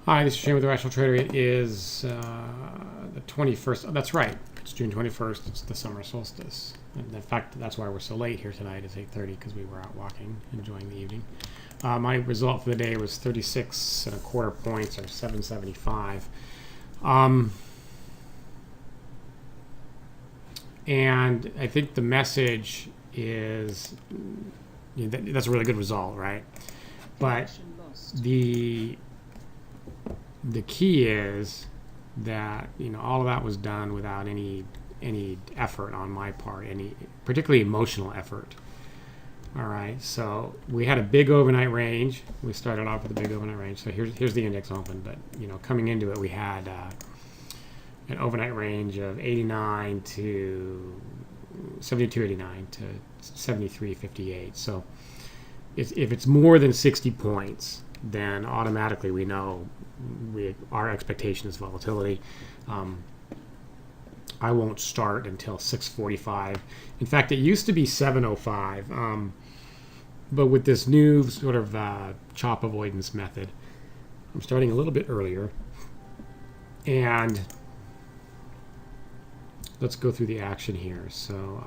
Hi, this is Shane with The Rational Trader. It is the 21st. Oh, that's right. It's June 21st. It's the summer solstice. And in fact, that's why we're so late here tonight. It's 8:30 because we were out walking, enjoying the evening. My result for the day was 36.25 points, or 775. And I think the message is that's a really good result, right? But the key is that all of that was done without any effort on my part, any particularly emotional effort. All right, so we had a big overnight range. We started off with a big overnight range. So here's the index open, but coming into it, we had an overnight range of 89 to 72.89 to 73.58. So if it's more than 60 points, then automatically we know our expectation is volatility. I won't start until 6:45. In fact, it used to be 7:05, but with this new sort of chop avoidance method, I'm starting a little bit earlier. And let's go through the action here. So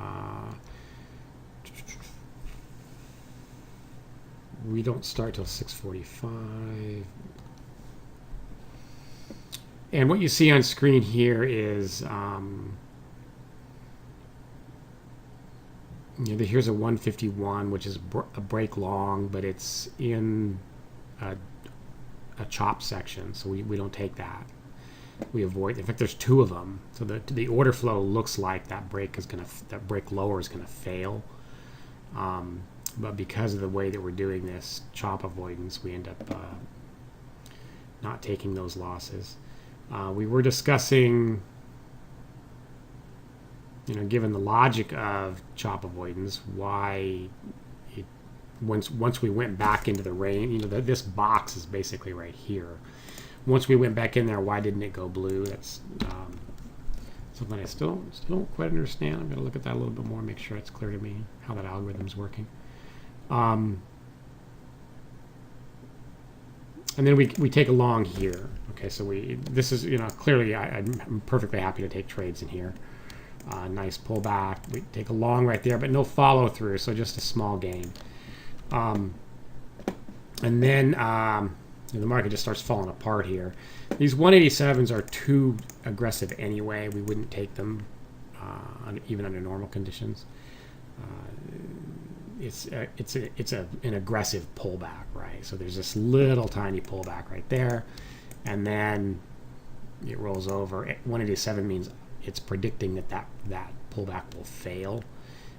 we don't start till 6:45. And what you see on screen here is here's a 151, which is a break long, but it's in a chop section, so we don't take that. We avoid. In fact, there's two of them, so the order flow looks like that break lower is gonna fail. But because of the way that we're doing this chop avoidance, we end up not taking those losses. We were discussing, given the logic of chop avoidance, why once we went back into the range, this box is basically right here. Once we went back in there, why didn't it go blue? That's something I still don't quite understand. I'm going to look at that a little bit more, make sure it's clear to me how that algorithm's working. And then we take a long here. Okay, so this is clearly I'm perfectly happy to take trades in here. Nice pullback. We take a long right there, but no follow through, so just a small gain. And then the market just starts falling apart here. These 187s are too aggressive anyway. We wouldn't take them even under normal conditions. It's an aggressive pullback, right? So there's this little tiny pullback right there, and then it rolls over. 187 means it's predicting that pullback will fail,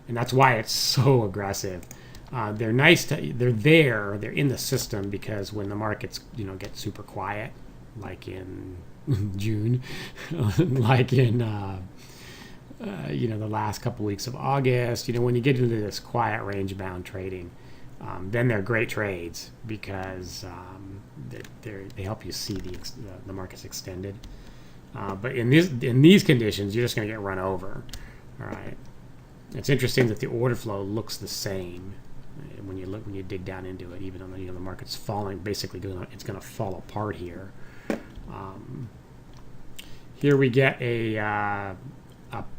and that's why it's so aggressive. They're nice they're in the system, because when the markets get super quiet, like in June, like in the last couple weeks of August, when you get into this quiet range-bound trading, then they're great trades, because they help you see the market's extended. But in these conditions, you're just going to get run over. All right. It's interesting that the order flow looks the same when you dig down into it, even though the market's falling. Basically, it's going to fall apart here. Here we get a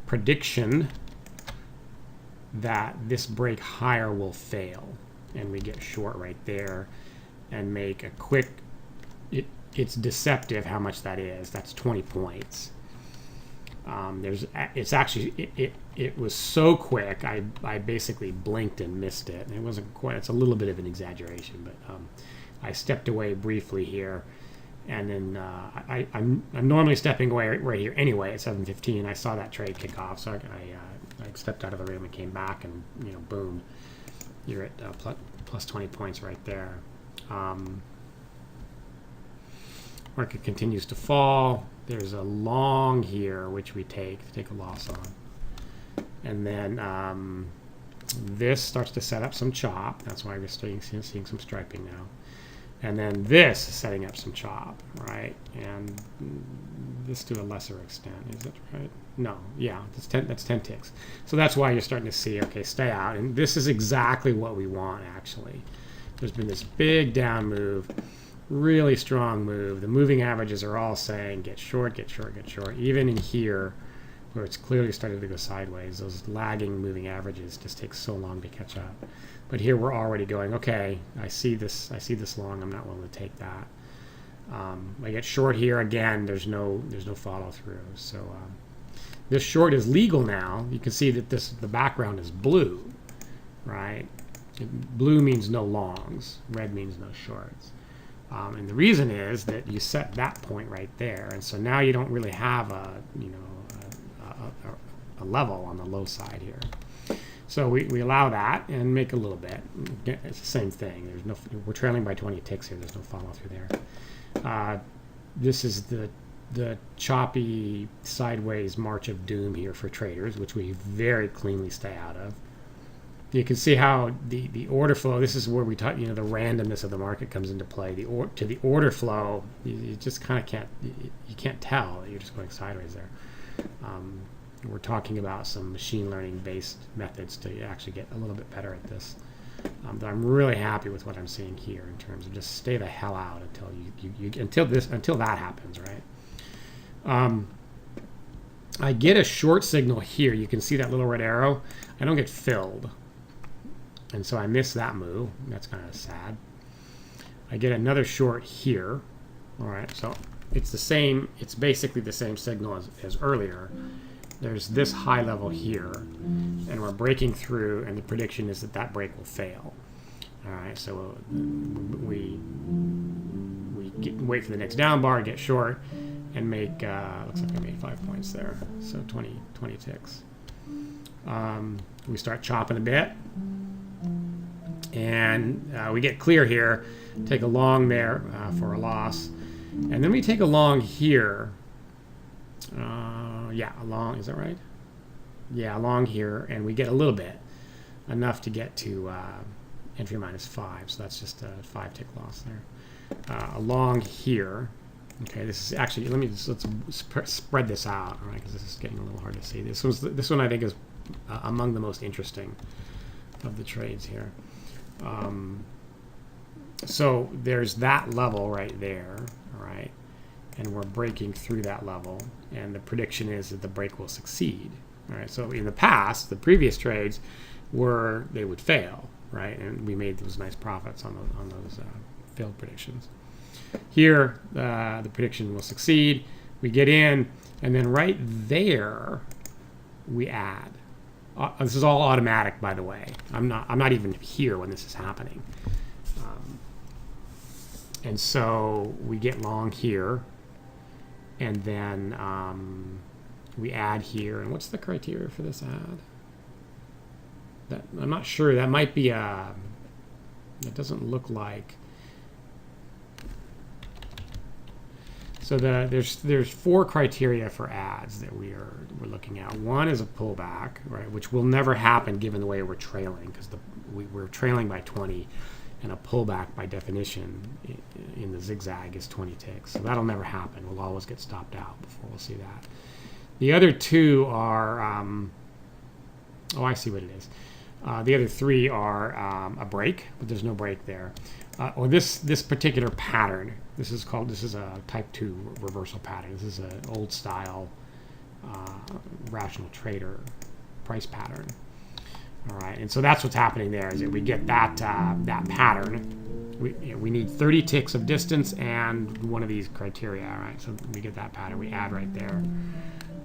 prediction that this break higher will fail, and we get short right there and make a quick. It's deceptive how much that is. That's 20 points. It was so quick, I basically blinked and missed it. And it wasn't quite. It's a little bit of an exaggeration, but I stepped away briefly here. And then I'm normally stepping away right here anyway at 7:15. I saw that trade kick off, so I stepped out of the room and came back, and boom, you're at plus 20 points right there. Market continues to fall. There's a long here which we take a loss on, and then this starts to set up some chop. That's why we're seeing some striping now. And then this is setting up some chop, right? And this to a lesser extent. Is that right? No. Yeah, that's 10 ticks. So that's why you're starting to see, okay, stay out. And this is exactly what we want, actually. There's been this big down move. Really strong move. The moving averages are all saying get short, get short, get short. Even in here, where it's clearly started to go sideways, those lagging moving averages just take so long to catch up. But here we're already going, okay, I see this long, I'm not willing to take that. I get short here again. There's no follow through. So this short is legal now. You can see that the background is blue, right? Blue means no longs. Red means no shorts. And the reason is that you set that point right there, and so now you don't really have a level on the low side here. So we allow that and make a little bit. It's the same thing. We're trailing by 20 ticks here. There's no follow through there. This is the choppy sideways march of doom here for traders, which we very cleanly stay out of. You can see how the order flow, this is where we talk, the randomness of the market comes into play. To the order flow, you just kind of can't tell. You're just going sideways there. We're talking about some machine learning based methods to actually get a little bit better at this. But I'm really happy with what I'm seeing here in terms of just stay the hell out until that happens, right? I get a short signal here. You can see that little red arrow. I don't get filled. And so I miss that move. That's kind of sad. I get another short here. All right, so it's the same. It's basically the same signal as earlier. There's this high level here, and we're breaking through, and the prediction is that break will fail. All right, so we wait for the next down bar, get short, and make, looks like I made 5 points there, so 20 ticks. We start chopping a bit. And we get clear here, take a long there for a loss, and then we take a long here. Yeah, a long, is that right? Yeah, a long here, and we get a little bit, enough to get to entry -5, so that's just a 5 tick loss there. A long here. Okay, this is actually, let's spread this out, all right, because this is getting a little hard to see. This one I think is among the most interesting of the trades here. So there's that level right there, all right, and we're breaking through that level, and the prediction is that the break will succeed. All right, so in the past, the previous trades they would fail, right, and we made those nice profits on those failed predictions. Here, the prediction will succeed. We get in, and then right there, we add. This is all automatic, by the way. I'm not even here when this is happening. And so we get long here, and then we add here. And what's the criteria for this add? I'm not sure. That might be that doesn't look like. So there's 4 criteria for ads that we're looking at. One is a pullback, right, which will never happen given the way we're trailing, because we're trailing by 20, and a pullback by definition in the zigzag is 20 ticks. So that'll never happen. We'll always get stopped out before we'll see that. The other 2 are, I see what it is. The other 3 are a break, but there's no break there. Or this particular pattern. This is a type 2 reversal pattern. This is an old style rational trader price pattern. All right, and so that's what's happening there, is that we get that pattern. We need 30 ticks of distance and one of these criteria. All right, so we get that pattern. We add right there.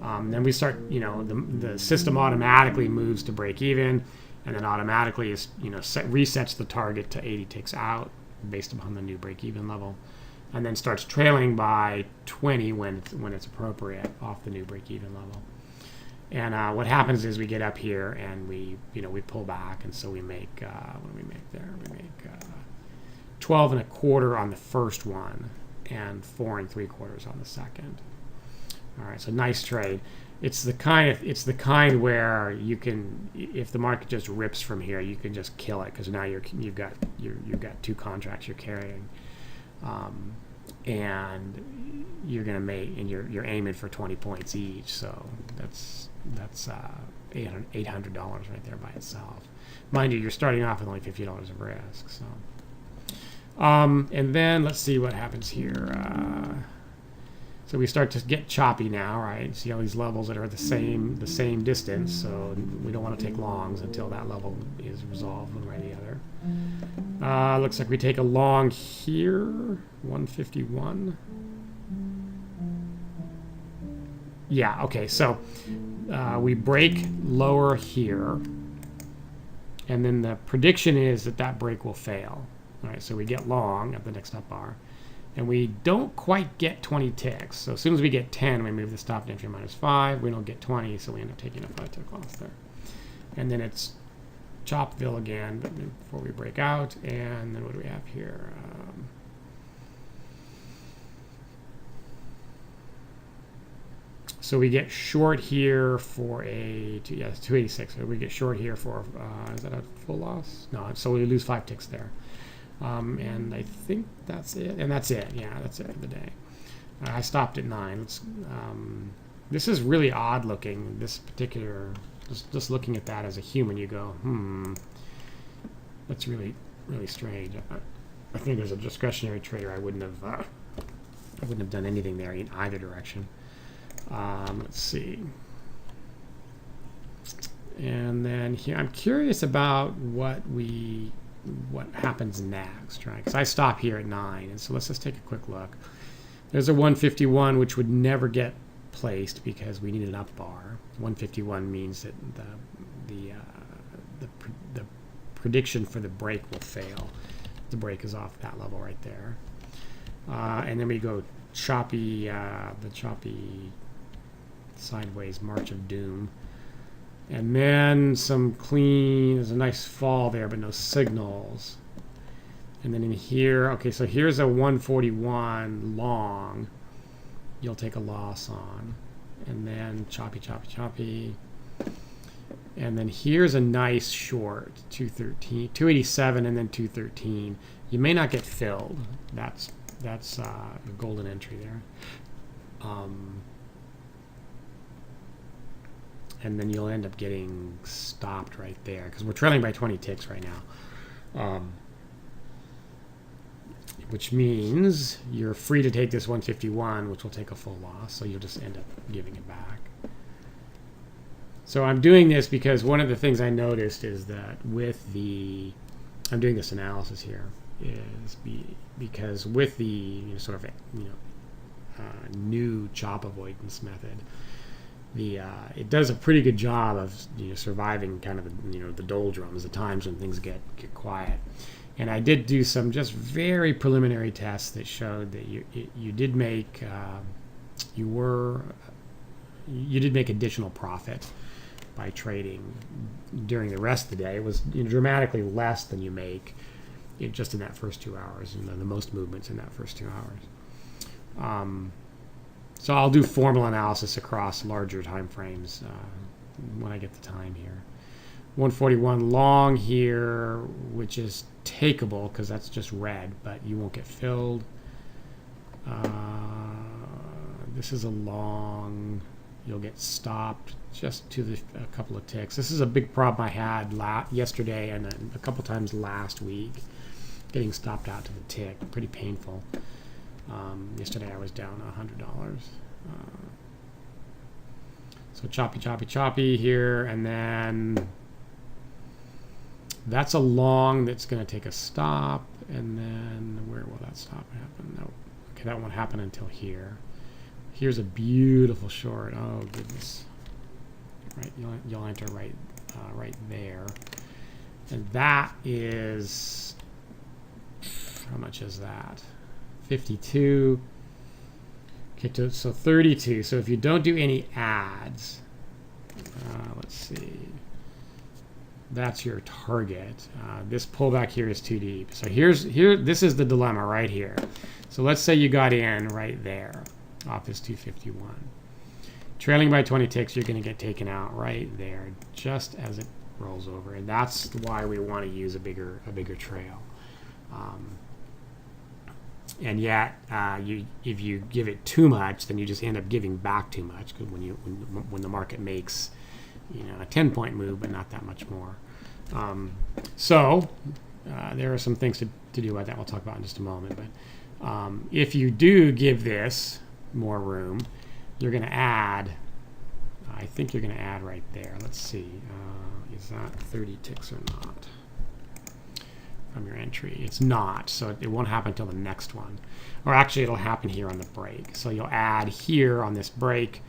Then we start. The system automatically moves to break even, and then automatically resets the target to 80 ticks out based upon the new break even level, and then starts trailing by 20 when it's appropriate off the new break even level. And what happens is we get up here and we pull back, and so we make what do we make there? We make 12 1/4 on the first one and 4 3/4 on the second. All right, so nice trade. It's the kind where you can, if the market just rips from here, you can just kill it, because now you've got 2 contracts you're carrying, and you're gonna make, and you're aiming for 20 points each. So that's $800 right there by itself. Mind you, you're starting off with only $50 of risk. So And then let's see what happens here. So we start to get choppy now, right? See all these levels that are the same distance. So we don't want to take longs until that level is resolved one way or the other. Looks like we take a long here, 151. Yeah, okay, so we break lower here, and then the prediction is that that break will fail. All right, so we get long at the next up bar, and we don't quite get 20 ticks. So as soon as we get 10, we move the stop to entry -5. We don't get 20, so we end up taking a 5 tick loss there. And then it's Chopville again, but before we break out. And then what do we have here? So we get short here for a 286. So we get short here for is that a full loss? No, so we lose 5 ticks there. And I think that's it. And that's it. Yeah, that's it for the day. I stopped at 9. This is really odd looking. This particular, just looking at that as a human, you go, that's really strange. I think there's a discretionary trader. I wouldn't have done anything there in either direction. Let's see. And then here, I'm curious about what happens next, right? Because I stop here at 9, and so let's just take a quick look. There's a 151, which would never get placed because we need an up bar. 151 means that the prediction for the break will fail. The break is off that level right there, and then we go choppy, the choppy sideways march of doom, and then some clean. There's a nice fall there, but no signals. And then in here, okay, so here's a 141 long. You'll take a loss on, and then choppy, and then here's a nice short 213, 287, and then 213. You may not get filled. That's a golden entry there. And then you'll end up getting stopped right there because we're trailing by 20 ticks right now, which means you're free to take this 151, which will take a full loss, so you'll just end up giving it back. So I'm doing this because one of the things I noticed is that I'm doing this analysis here, is because with the new chop avoidance method, it does a pretty good job of surviving kind of the doldrums, the times when things get quiet. And I did do some just very preliminary tests that showed that you did make additional profit by trading during the rest of the day. It was dramatically less than you make just in that first 2 hours, and the most movements in that first 2 hours. So I'll do formal analysis across larger time frames when I get the time here. 141 long here, which is takeable because that's just red, but you won't get filled. This is a long. You'll get stopped just to a couple of ticks. This is a big problem I had yesterday and a couple times last week, getting stopped out to the tick. Pretty painful. Yesterday I was down $100. So choppy here, and then that's a long that's going to take a stop, and then where will that stop happen? No, okay, that won't happen until here. Here's a beautiful short. Oh goodness! Right, you'll enter right there, and that is, how much is that? 52. Okay, so 32. So if you don't do any ads, let's see. That's your target. This pullback here is too deep. So this is the dilemma right here. So let's say you got in right there off this 251. Trailing by 20 ticks, you're going to get taken out right there just as it rolls over, and that's why we want to use a bigger trail. And yet, if you give it too much, then you just end up giving back too much. Because when the market makes, a 10-point move, but not that much more. So there are some things to do about that we'll talk about in just a moment. But if you do give this more room, you're going to add, I think you're going to add right there. Let's see. Is that 30 ticks or not? From your entry. It's not, so it won't happen until the next one. Or actually, it'll happen here on the break. So you'll add here on this break,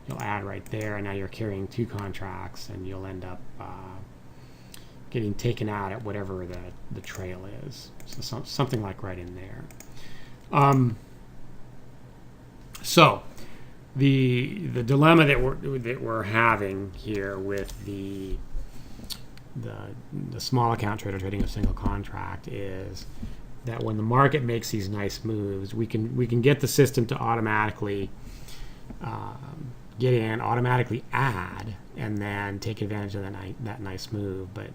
you'll add right there, and now you're carrying 2 contracts, and you'll end up getting taken out at whatever the trail is. So something like right in there. So the dilemma that we're having here with the small account trader trading a single contract is that when the market makes these nice moves, we can get the system to automatically get in, automatically add, and then take advantage of that nice move. But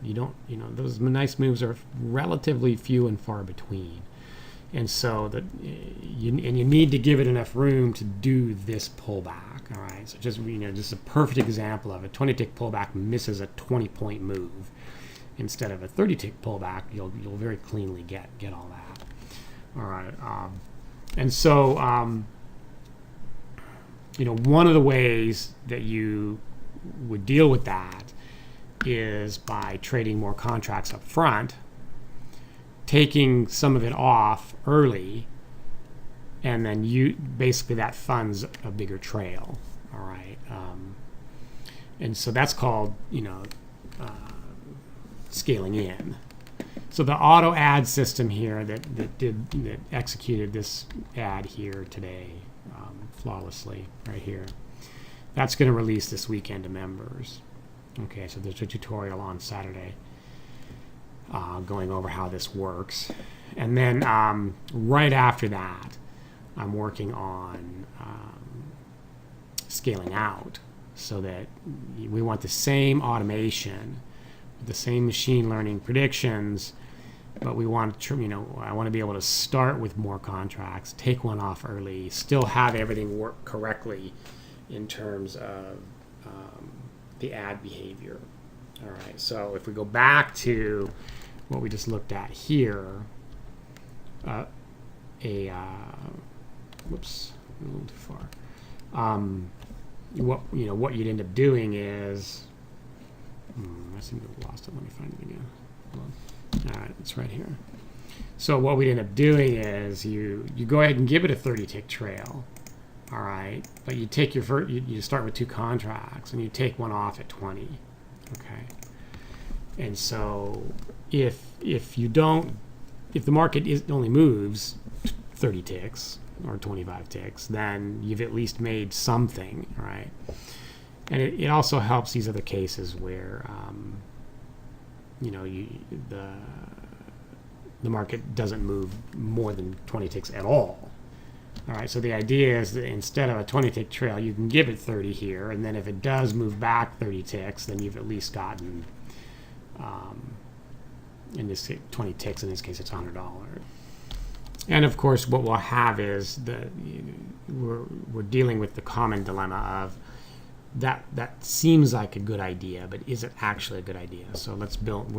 those nice moves are relatively few and far between, and so you need to give it enough room to do this pullback. All right, so just a perfect example of a 20-tick pullback misses a 20-point move. Instead of a 30-tick pullback, you'll very cleanly get all that. All right, and so one of the ways that you would deal with that is by trading more contracts up front, taking some of it off early, and then basically that funds a bigger trail. All right, and so that's called scaling in. So the auto add system here that executed this ad here today flawlessly right here, that's going to release this weekend to members. Okay, so there's a tutorial on Saturday going over how this works, and then right after that I'm working on scaling out, so that we want the same automation, the same machine learning predictions, but we want to, I want to be able to start with more contracts, take one off early, still have everything work correctly in terms of the ad behavior. All right, so if we go back to what we just looked at here, whoops, a little too far. What you'd end up doing is, I seem to have lost it. Let me find it again. All right, it's right here. So what we'd end up doing is you go ahead and give it a 30-tick trail. All right, but you take you start with 2 contracts and you take one off at 20. Okay, and so if the market only moves 30 ticks or 25 ticks, then you've at least made something, right? And it also helps these other cases where the market doesn't move more than 20 ticks at all. All right, so the idea is that instead of a 20-tick trail, you can give it 30 here, and then if it does move back 30 ticks, then you've at least gotten, in this case, 20 ticks. In this case, it's $100. And of course, what we'll have is we're dealing with the common dilemma of that seems like a good idea, but is it actually a good idea? So let's build.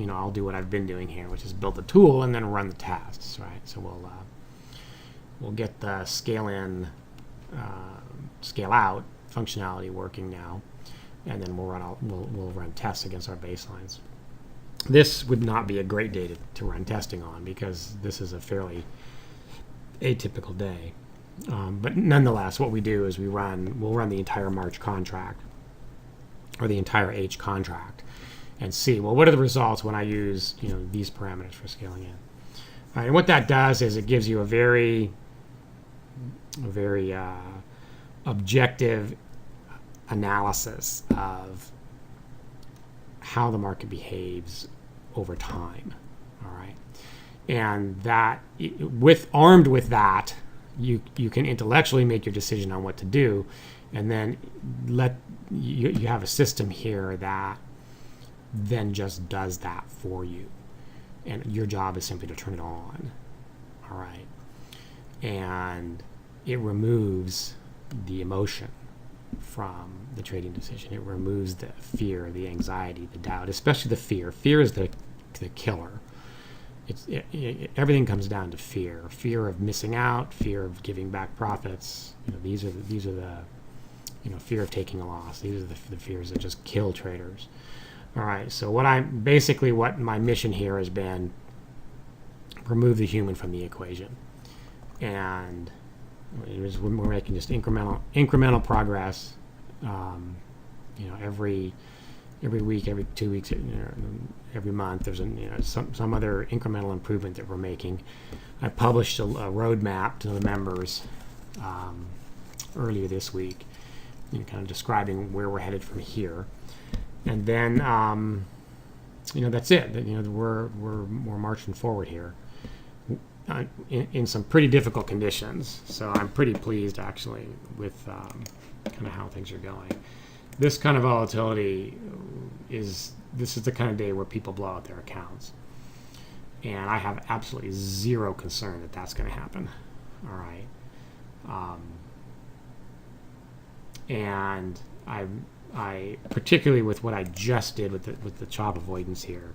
I'll do what I've been doing here, which is build the tool and then run the tests, right? So we'll get the scale in, scale out functionality working now, and then we'll run tests against our baselines. This would not be a great day to run testing on because this is a fairly atypical day. But nonetheless, what we do is we'll run the entire March contract or the entire H contract and see, well, what are the results when I use these parameters for scaling in. All right, and what that does is it gives you a very objective analysis of how the market behaves over time. All right, and that armed with that, you can intellectually make your decision on what to do, and then you have a system here that then just does that for you, and your job is simply to turn it on. All right, and it removes the emotion from the trading decision. It removes the fear, the anxiety, the doubt, especially the fear. Fear is the killer. everything comes down to fear of missing out, fear of giving back profits. These are the fear of taking a loss. These are the fears that just kill traders. All right, so what my mission here has been, remove the human from the equation, and we're making just incremental progress. Every week, every 2 weeks, every month, there's some other incremental improvement that we're making. I published a roadmap to the members earlier this week, kind of describing where we're headed from here, and then that's it. We're marching forward here in some pretty difficult conditions. So I'm pretty pleased actually with kind of how things are going. This kind of volatility is the kind of day where people blow out their accounts, and I have absolutely zero concern that that's going to happen. All right, and I particularly with what I just did with the chop avoidance here,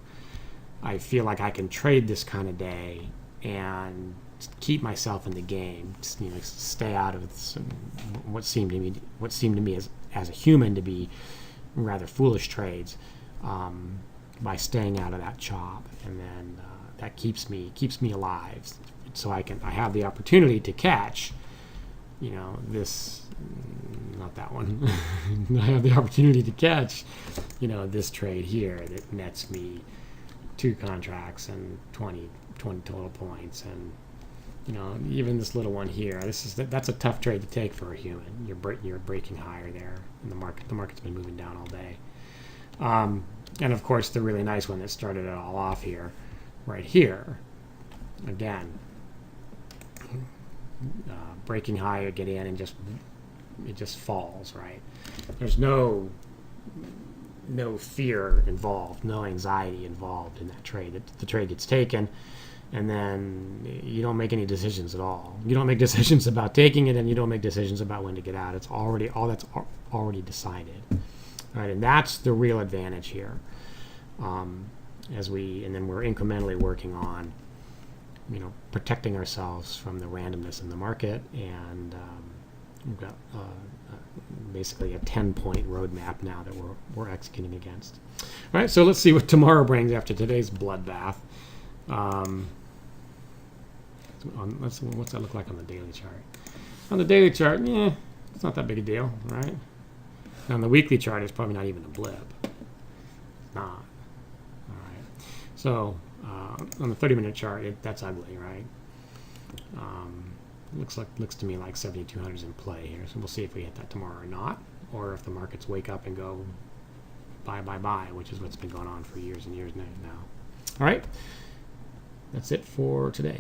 I feel like I can trade this kind of day and keep myself in the game. Stay out of what seemed to me as a human to be rather foolish trades, by staying out of that chop, and then that keeps me alive, so I have the opportunity to catch, this, not that one. I have the opportunity to catch, this trade here that nets me 2 contracts and 20 total points, and even this little one here. That's a tough trade to take for a human. You're breaking higher there in the market. The market's been moving down all day, and of course the really nice one that started it all off here, right here. Again, breaking higher, get in, and it just falls. Right? There's no fear involved, no anxiety involved in that trade. The trade gets taken, and then you don't make any decisions at all. You don't make decisions about taking it, and you don't make decisions about when to get out. It's already decided. All right, and that's the real advantage here. And then we're incrementally working on, protecting ourselves from the randomness in the market, and we've got basically a 10-point roadmap now that we're executing against. All right, so let's see what tomorrow brings after today's bloodbath. What's that look like on the daily chart? On the daily chart, it's not that big a deal, right? On the weekly chart, it's probably not even a blip. It's not. All right. So on the 30-minute chart, that's ugly, right? Looks to me like 7,200 is in play here. So we'll see if we hit that tomorrow or not, or if the markets wake up and go buy, which is what's been going on for years and years now. All right. That's it for today.